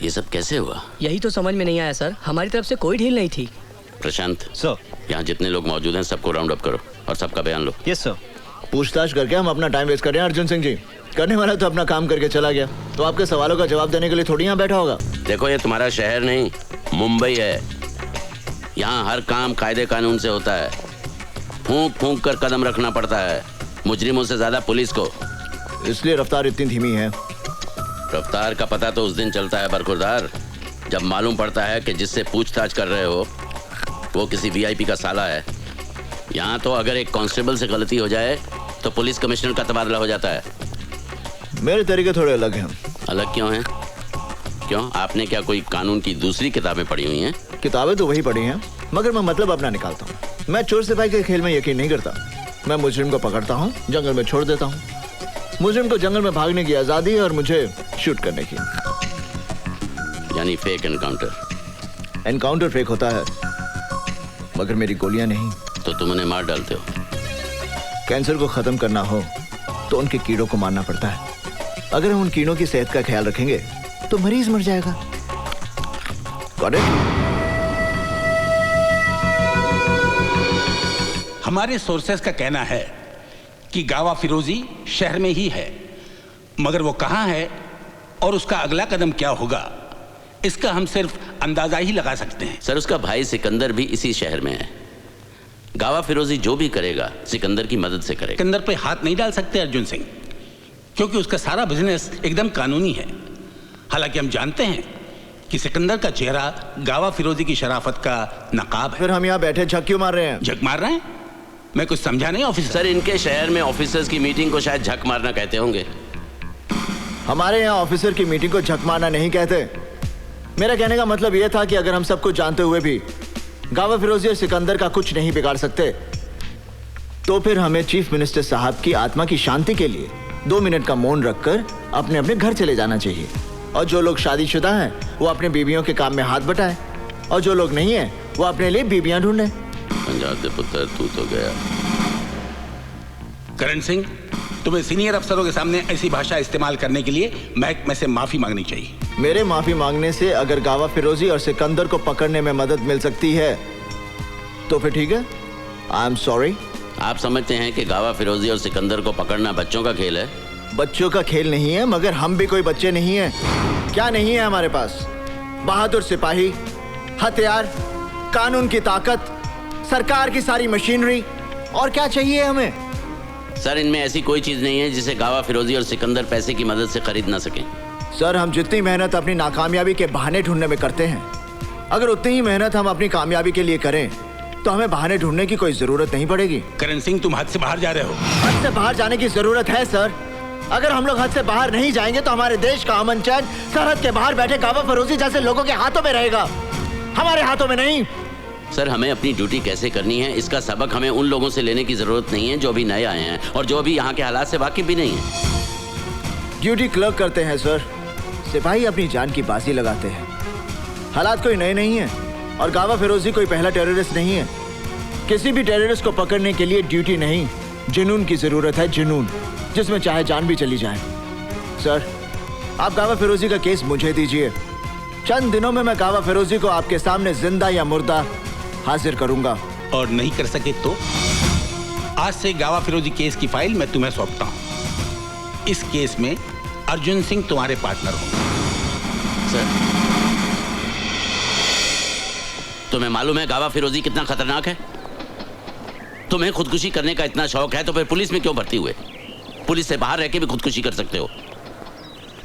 ये सब कैसे हुआ? यही तो समझ में नहीं आया सर, हमारी तरफ से कोई ढील नहीं थी। प्रशांत सर। यहाँ जितने लोग मौजूद हैं सबको राउंड अप करो और सबका बयान लो। Yes sir. पूछताछ करके हम अपना टाइम वेस्ट कर रहे हैं अर्जुन सिंह जी। करने वाला तो अपना काम करके चला गया, तो आपके सवालों का जवाब देने के लिए थोड़ी यहाँ बैठा होगा। देखो ये तुम्हारा शहर नहीं मुंबई है, यहाँ हर काम कायदे कानून से होता है। फूंक फूंक कर कदम रखना पड़ता है, मुजरिमों से ज्यादा पुलिस को। इसलिए रफ्तार इतनी धीमी है। रफ्तार का पता तो उस दिन चलता है बरखुरदार, जब मालूम पड़ता है कि जिससे पूछताछ कर रहे हो वो किसी वीआईपी का साला है। यहाँ तो अगर एक कांस्टेबल से गलती हो जाए तो पुलिस कमिश्नर का तबादला हो जाता है। मेरे तरीके थोड़े अलग हैं। अलग क्यों हैं? क्यों, आपने क्या कोई कानून की दूसरी किताबें पढ़ी हुई हैं? किताबें तो वही पढ़ी हैं, मगर मैं मतलब अपना निकालता हूँ। मैं चोर सिपाही के खेल में यकीन नहीं करता। मैं मुजरिम को पकड़ता हूँ, जंगल में छोड़ देता हूँ। मुजरिम को जंगल में भागने की आजादी है और मुझे शूट करने की। यानी फेक एनकाउंटर। एनकाउंटर फेक होता है, मगर मेरी गोलियां नहीं। तो तुम उन्हें मार डालते हो। कैंसर को खत्म करना हो तो उनके कीड़ों को मारना पड़ता है। अगर हम उन कीड़ों की सेहत का ख्याल रखेंगे तो मरीज मर जाएगा। Got it? हमारे सोर्सेस का कहना है कि गावा फिरोजी शहर में ही है, मगर वो कहां है और उसका अगला कदम क्या होगा इसका हम सिर्फ अंदाजा ही लगा सकते हैं। सर उसका भाई सिकंदर भी इसी शहर में है। गावा फिरोजी जो भी करेगा सिकंदर की मदद से करेगा। सिकंदर पे हाथ नहीं डाल सकते अर्जुन सिंह, क्योंकि उसका सारा बिजनेस एकदम कानूनी है। हालांकि हम जानते हैं कि सिकंदर का चेहरा गावा फिरोजी की शराफत का नकाब है। फिर हम यहाँ बैठे झक क्यों मार रहे हैं? झक मार रहे हैं? मैं कुछ समझा नहीं ऑफिसर। सर इनके शहर में ऑफिसर्स की मीटिंग को शायद झक मारना कहते होंगे। हमारे यहाँ ऑफिसर की मीटिंग को झक मारना नहीं कहते। मेरा कहने का मतलब यह था कि अगर हम सब कुछ जानते हुए भी गावा फिरोजी और सिकंदर का कुछ नहीं बिगाड़ सकते, तो फिर हमें चीफ मिनिस्टर साहब की आत्मा की शांति के लिए 2 मिनट का मौन रखकर अपने अपने घर चले जाना चाहिए। और जो लोग शादीशुदा हैं वो अपने बीवियों के काम में हाथ बटाएं, और जो लोग नहीं हैं वो अपने लिए बीवियां ढूंढें। पंजाब दे पुत्र तू तो गया। करण सिंह, तुम्हें सीनियर अफसरों के सामने ऐसी भाषा इस्तेमाल करने के लिए महकमे से माफी मांगनी चाहिए। मेरे माफी मांगने से अगर गावा फिरोजी और सिकंदर को पकड़ने में मदद मिल सकती है तो फिर ठीक है, आई एम सॉरी। आप समझते हैं कि गावा फिरोजी और सिकंदर को पकड़ना बच्चों का खेल है? बच्चों का खेल नहीं है, मगर हम भी कोई बच्चे नहीं हैं। क्या नहीं है हमारे पास? बहादुर सिपाही, हथियार, कानून की ताकत, सरकार की सारी मशीनरी, और क्या चाहिए हमें? सर इनमें ऐसी कोई चीज नहीं है जिसे गावा फिरोजी और सिकंदर पैसे की मदद से खरीद ना सकें। सर हम जितनी मेहनत अपनी नाकामयाबी के बहाने ढूंढने में करते हैं, अगर उतनी ही मेहनत हम अपनी कामयाबी के लिए करें तो हमें बहाने ढूंढने की कोई जरूरत नहीं पड़ेगी। करण सिंह, तुम हद से बाहर जा रहे हो। हद से बाहर जाने की जरूरत है सर। अगर हम लोग हद से बाहर नहीं जाएंगे तो हमारे देश का अमन चैन सरहद के बाहर बैठे गावा फिरोजी जैसे लोगों के हाथों में रहेगा, हमारे हाथों में नहीं। सर हमें अपनी ड्यूटी कैसे करनी है इसका सबक हमें उन लोगों से लेने की जरूरत नहीं है जो अभी नए आए हैं और जो अभी यहाँ के हालात से वाकिफ भी नहीं है। ड्यूटी क्लर्क करते हैं सर, सिपाही अपनी जान की बाजी लगाते हैं। हालात कोई नए नहीं है और गावा फिरोजी कोई पहला टेररिस्ट नहीं है। किसी भी टेररिस्ट को पकड़ने के लिए ड्यूटी नहीं, जुनून की जरूरत है, जुनून, जिसमें चाहे जान भी चली जाए। सर आप गावा फिरोजी का केस मुझे दीजिए, चंद दिनों में मैं गावा फिरोजी को आपके सामने जिंदा या मुर्दा हाजिर करूंगा। और नहीं कर सके तो आज से गावा फिरोजी केस की फाइल मैं तुम्हें सौंपता हूं। इस केस में अर्जुन सिंह तुम्हारे पार्टनर होंगे। सर तुम्हें मालूम है गावा फिरोजी कितना खतरनाक है? तुम्हें खुदकुशी करने का इतना शौक है तो फिर पुलिस में क्यों भर्ती हुए? पुलिस से बाहर रह के भी खुदकुशी कर सकते हो।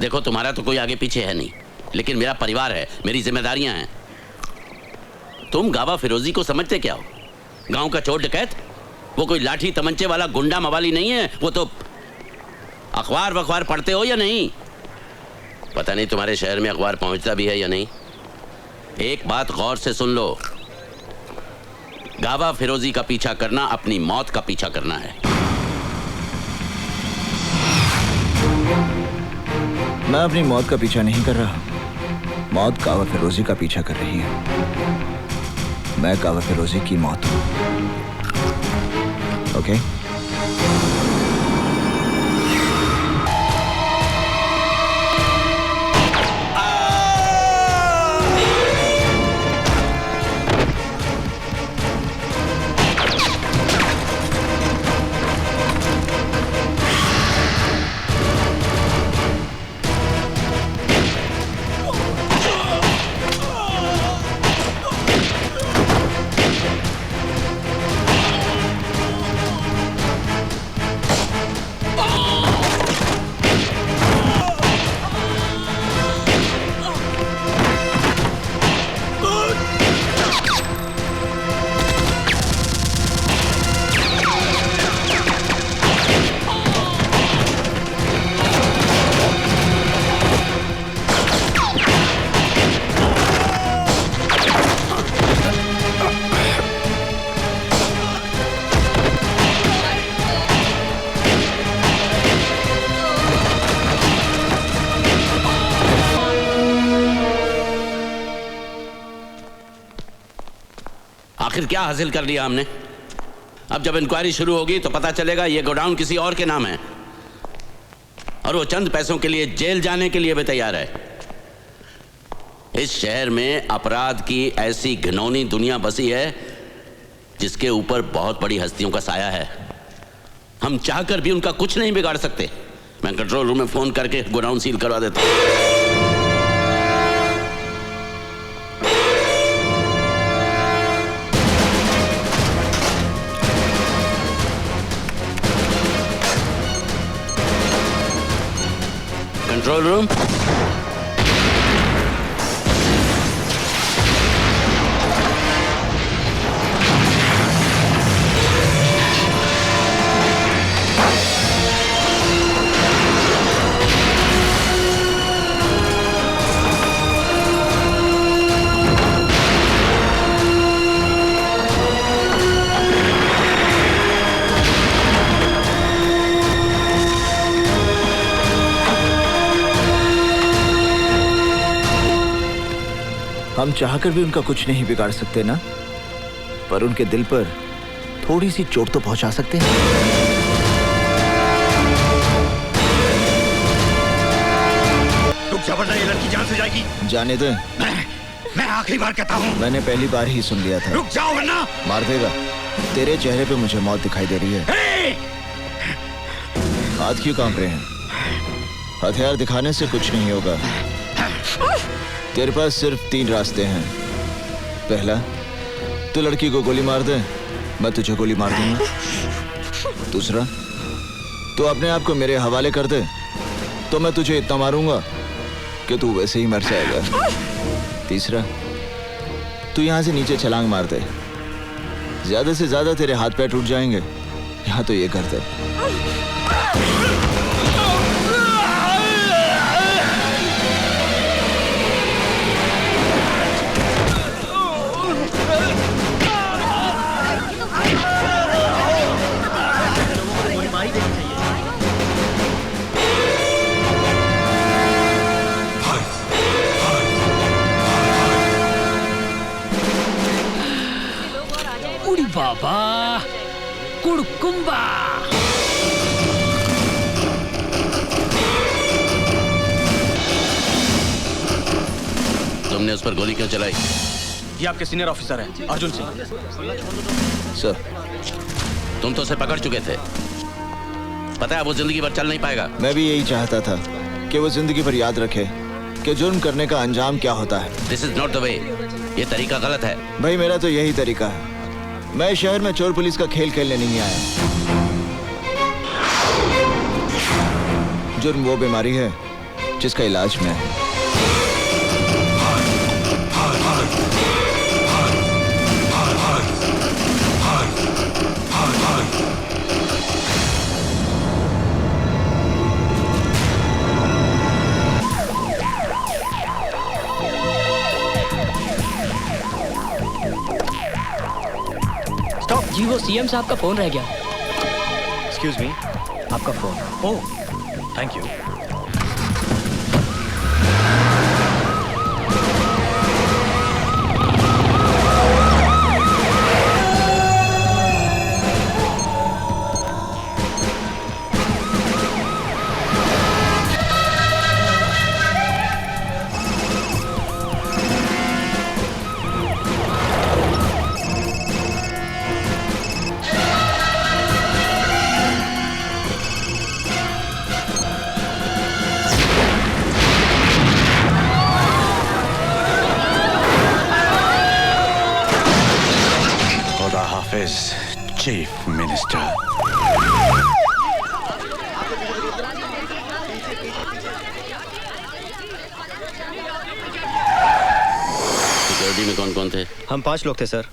देखो तुम्हारा तो कोई आगे पीछे है नहीं, लेकिन मेरा परिवार है, मेरी जिम्मेदारियां हैं। तुम गावा फिरोजी को समझते क्या हो? गांव का चोर डकैत? वो कोई लाठी तमंचे वाला गुंडा मवाली नहीं है। वो तो अखबार वखबार पढ़ते हो या नहीं? पता नहीं तुम्हारे शहर में अखबार पहुंचता भी है या नहीं। एक बात गौर से सुन लो, गावा फिरोजी का पीछा करना अपनी मौत का पीछा करना है। मैं अपनी मौत का पीछा नहीं कर रहा, मौत गावा फिरोजी का पीछा कर रही है। मैं गावा फिरोजी की मौत हूं। ओके? आखिर क्या हासिल कर लिया हमने? अब जब इंक्वायरी शुरू होगी तो पता चलेगा ये गोडाउन किसी और के नाम है और वो चंद पैसों के लिए जेल जाने के लिए भी तैयार है। इस शहर में अपराध की ऐसी घिनौनी दुनिया बसी है जिसके ऊपर बहुत बड़ी हस्तियों का साया है। हम चाहकर भी उनका कुछ नहीं बिगाड़ सकते। मैं कंट्रोल रूम में फोन करके गोडाउन सील करवा देता हूं। कंट्रोल रूम, हम चाहकर भी उनका कुछ नहीं बिगाड़ सकते ना, पर उनके दिल पर थोड़ी सी चोट तो पहुंचा सकते हैं। रुक जा वरना ये लड़की जान से जाएगी। जाने दे। मैं आखिरी बार कहता हूँ। मैंने पहली बार ही सुन लिया था। रुक जाओ वरना मार देगा। तेरे चेहरे पे मुझे मौत दिखाई दे रही है। हाथ क्यों कांप रहे हैं? हथियार दिखाने से कुछ नहीं होगा। तेरे पास सिर्फ 3 रास्ते हैं। पहला, तू लड़की को गोली मार दे, मैं तुझे गोली मार दूंगा। दूसरा, तू अपने आप को मेरे हवाले कर दे तो मैं तुझे इतना मारूंगा कि तू वैसे ही मर जाएगा। तीसरा, तू यहां से नीचे छलांग मार दे, ज्यादा से ज्यादा तेरे हाथ पैर टूट जाएंगे। यहां तो ये कर दे। उड़ी बाबा कुड़कुम्बा। तुमने उस पर गोली क्यों चलाई? ये आपके सीनियर ऑफिसर हैं, अर्जुन सिंह। सर, तुम तो उसे पकड़ चुके थे। पता है वो जिंदगी भर चल नहीं पाएगा। मैं भी यही चाहता था कि वो जिंदगी भर याद रखे कि जुर्म करने का अंजाम क्या होता है। This is not the way. ये तरीका गलत है। भाई मेरा तो यही तरीका है। मैं शहर में चोर पुलिस का खेल खेलने नहीं आया। जुर्म वो बीमारी है जिसका इलाज मैं है। जी वो सीएम साहब का फोन रह गया। एक्सक्यूज मी, आपका phone. Oh, thank you. Chief Minister. Security में कौन कौन थे? हम 5 लोग थे सर,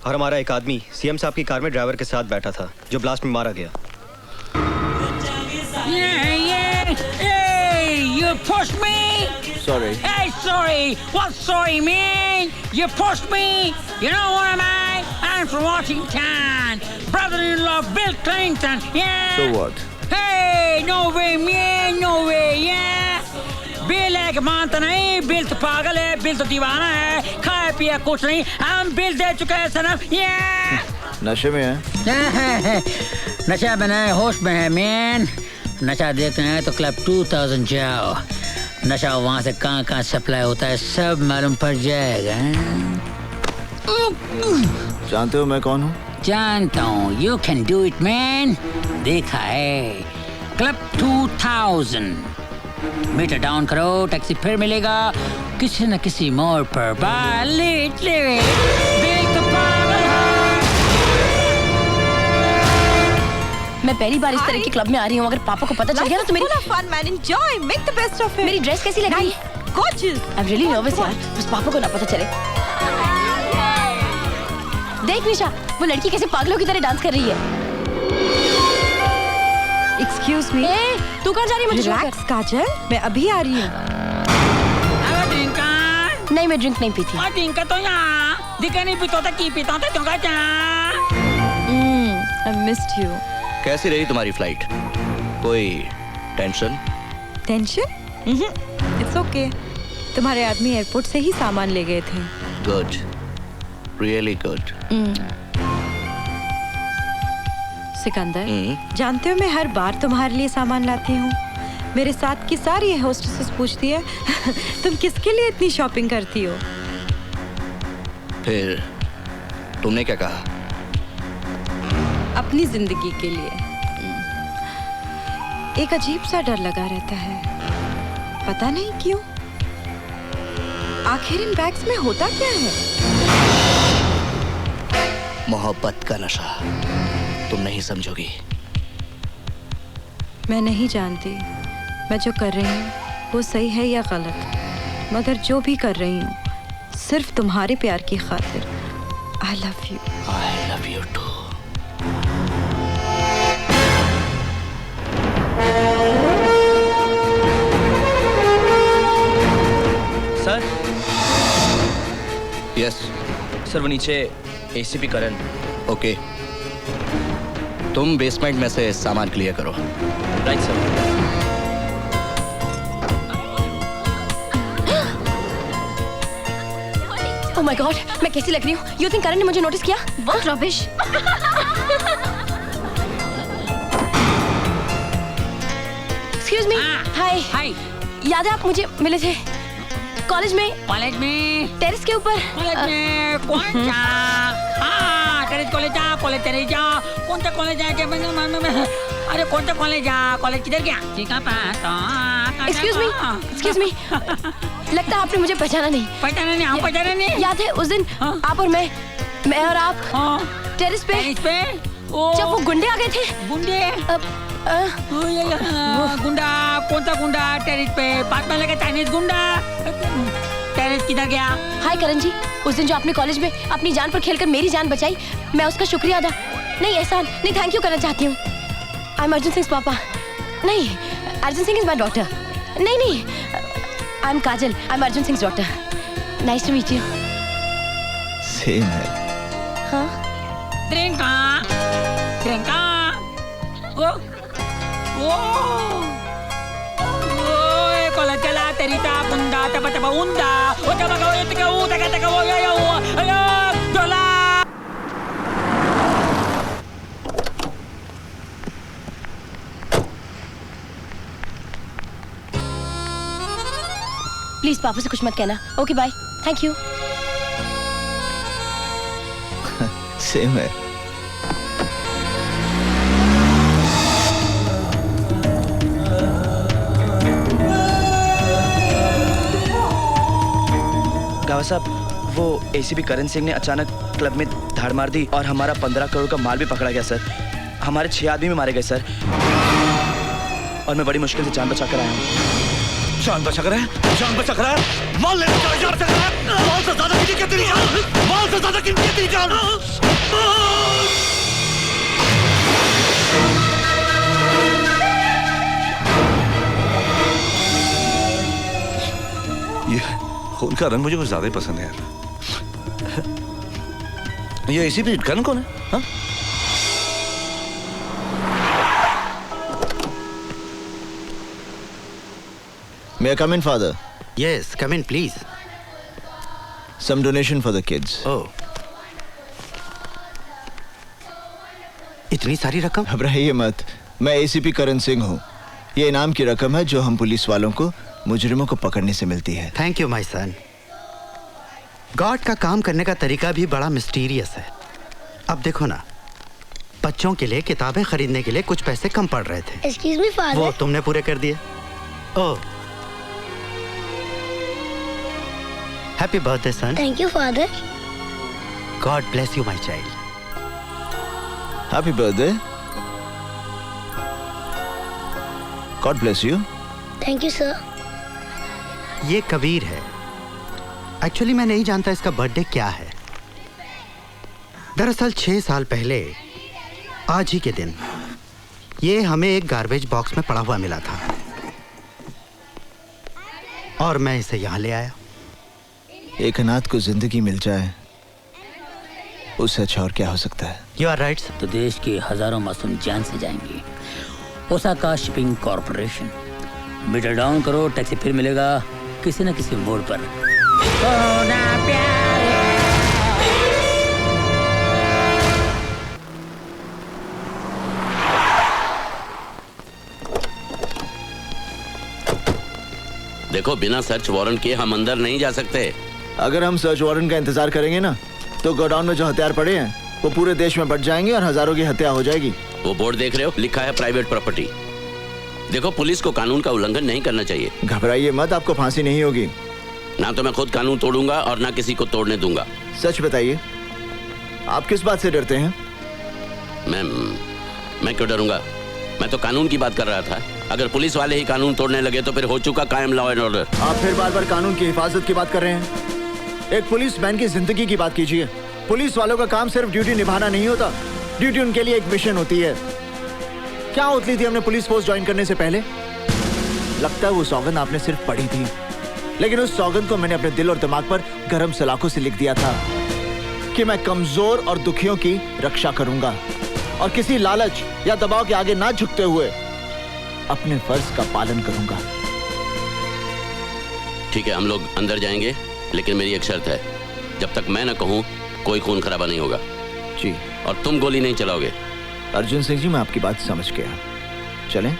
और हमारा एक आदमी सीएम साहब की कार में ड्राइवर के साथ बैठा था जो ब्लास्ट में मारा गया। You pushed me. Sorry. Hey, sorry. What sorry, man? You pushed me. You know what am I? I'm from Washington. Brother-in-law Bill Clinton. Yeah. So what? Hey, no way, man. No way, yeah. Bill है कि मानता नहीं, bill तो पागल है, bill तो दीवाना है, खाए पिया कुछ नहीं, हम बिल दे चुके हैं सनम। नशे में है। नशा में है, होश में है मैन। नशा देते हैं तो क्लब 2000 जाओ, नशा वहाँ से कहाँ सप्लाई होता है सब मालूम पड़ जाएगा। जानते हो मैं कौन हूँ? जानता हूँ, you can do it man. देखा है क्लब 2000। मीटर डाउन करो, टैक्सी फिर मिलेगा किसी न किसी मोड़ पर। मैं पहली बार इस तरह के क्लब में आ रही हूँ। अगर पापा को पता चल गया ना तो मेरी fun man, enjoy, make the best of it. मेरी ड्रेस कैसी लग रही है? Gorgeous. I'm really nervous यार, बस पापा को ना पता चले। देख निशा, वो लड़की कैसे पागलों की तरह डांस कर रही है। Excuse me. ए, तू कहाँ जा रही है? मुझे Relax, काजल, मैं अभी आ रही हूँ। नहीं, मैं ड्रिंक नहीं पीती। तो यहाँ दिखा नहीं पीता था की पीता था क्यों क्या? I missed you. कैसी रही तुम्हारी फ्लाइट? कोई टेंशन? Tension? It's okay. तुम्हारे आदमी एयरपोर्ट से ही सामान ले गए थे। Good, really good. सिकंदर, जानते हो मैं हर बार तुम्हारे लिए सामान लाती हूँ। मेरे साथ की सारी होस्टेसेस पूछती है तुम किसके लिए इतनी शॉपिंग करती हो? फिर तुमने क्या कहा? अपनी जिंदगी के लिए। एक अजीब सा डर लगा रहता है, पता नहीं क्यों। आखिर इन बैग्स में होता क्या है? मोहब्बत का नशा, तुम नहीं समझोगी। मैं नहीं जानती मैं जो कर रही हूँ वो सही है या गलत, मगर जो भी कर रही हूँ सिर्फ तुम्हारे प्यार की खातिर। I love you. I love you too. Sir. Yes sir, वो नीचे एसीपी करण। ओके, तुम बेसमेंट में से सामान क्लियर करो। Right sir. Oh my God, मैं कैसी लग रही हूँ? You think करण ने मुझे नोटिस किया? What rubbish! Excuse me. Hi. हाय। याद है आप मुझे मिले थे कॉलेज में? कॉलेज में? टेरेस के ऊपर? कॉलेज में कौन सा? हाँ, टेरेस कॉलेज जा, कॉलेज टेरेस जा। कौन सा कॉलेज है? अरे कौन सा कॉलेज जा? कॉलेज किधर गया? Excuse me. लगता है आपने मुझे पहचाना नहीं। पहचाना नहीं? हाँ, पहचाना नहीं। याद है उस दिन आप और मैं और आप टेरेस पे जब वो गुंडे आ गए थे। गुंडे? गुंडा? कौन सा गुंडा? टेरेस पे बात में लगा चाइनीज गुंडा। टेरेस किधर गया? हाय करण जी, उस दिन जो आपने कॉलेज में अपनी जान पर खेलकर मेरी जान बचाई, मैं उसका शुक्रिया अदा नहीं, एहसान नहीं, थैंक यू करना चाहती हूँ। आई एम अर्जुन सिंह पापा। नहीं, Arjun Singh is my daughter. नहीं, I am Kajal, I am Arjun Singh daughter. Nice to meet you. Same है। हाँ? Trinka. Kalau jala terita bunda taba unda. O taba kau itu kau taka wo ya. Ayo, dola. Please पापा से कुछ मत कहना। Okay bye, thank you. Same है। गावा साहब, वो एसीपी करण सिंह ने अचानक क्लब में धाड़ मार दी और हमारा 15 करोड़ का माल भी पकड़ा गया सर। हमारे 6 आदमी भी मारे गए सर, और मैं बड़ी मुश्किल से जान बचा कर आया हूँ। जान बचा कर है? जान बचा कर है? माल लेने का जान बचा कर है? माल से ज्यादा कीमती है तेरी जान। माल से ज्यादा कीमती है तेरी जान। ये खून का रंग मुझे कुछ ज्यादा ही पसंद है यार। ये एसीपी करण कौन है? हाँ? May I come in, father? Yes, come in, please. Some donation for the kids. Oh. इतनी सारी रकम? घबराइए मत, मैं एसीपी करण सिंह हूँ। ये इनाम की रकम है जो हम पुलिस वालों को मुजरिमों को पकड़ने से मिलती है। Thank you my son. God का काम करने का तरीका भी बड़ा मिस्टीरियस है। अब देखो ना, बच्चों के लिए किताबें खरीदने के लिए कुछ पैसे कम पड़ रहे थे। Excuse me, father. वो तुमने पूरे कर दिए। Oh, happy birthday son. Thank you, father. God bless you my child. Happy birthday. God bless you. Thank you, sir. ये कबीर है। एक्चुअली मैं नहीं जानता इसका बर्थडे क्या है। दरअसल 6 साल पहले आज ही के दिन ये हमें एक गार्बेज बॉक्स में पड़ा हुआ मिला था और मैं इसे यहाँ ले आया। एक अनाथ को जिंदगी मिल जाए उससे अच्छा और क्या हो सकता है। You are right. तो देश के हजारों मासूम जान से जाएंगे। Osaka shipping corporation. Meter down करो, टैक्सी फिर मिलेगा किसी न किसी मोड़ पर। देखो, बिना सर्च वारंट के हम अंदर नहीं जा सकते। अगर हम सर्च वारंट का इंतजार करेंगे ना तो गोडाउन में जो हथियार पड़े हैं वो पूरे देश में बट जाएंगे और हजारों की हत्या हो जाएगी। वो बोर्ड देख रहे हो, लिखा है प्राइवेट प्रॉपर्टी। देखो, पुलिस को कानून का उल्लंघन नहीं करना चाहिए। घबराइए मत, आपको फांसी नहीं होगी। ना तो मैं खुद कानून तोड़ूंगा और ना किसी को तोड़ने दूंगा। सच बताइए, आप किस बात से डरते हैं? मैं क्यों डरूंगा? मैं तो कानून की बात कर रहा था। अगर पुलिस वाले ही कानून तोड़ने लगे तो फिर हो चुका कायम लॉ एंड ऑर्डर। आप फिर बार बार कानून की हिफाजत की बात कर रहे हैं। एक पुलिस मैन की जिंदगी की बात कीजिए। पुलिस वालों का काम सिर्फ ड्यूटी निभाना नहीं होता, ड्यूटी उनके लिए एक मिशन होती है। क्या उतली थी हमने पुलिस फोर्स ज्वाइन करने से पहले? लगता है वो सौगंध आपने सिर्फ पढ़ी थी, लेकिन उस सौगंध को मैंने अपने दिल और दिमाग पर गरम सलाखों से लिख दिया था कि मैं कमजोर और दुखियों की रक्षा करूंगा और किसी लालच या दबाव के आगे ना झुकते हुए अपने फर्ज का पालन करूंगा। ठीक है, हम लोग अंदर जाएंगे, लेकिन मेरी एक शर्त है। जब तक मैं ना कहूं कोई खून खराबा नहीं होगा। जी। और तुम गोली नहीं चलाओगे। अर्जुन सिंह जी, मैं आपकी बात समझ गया। चलें?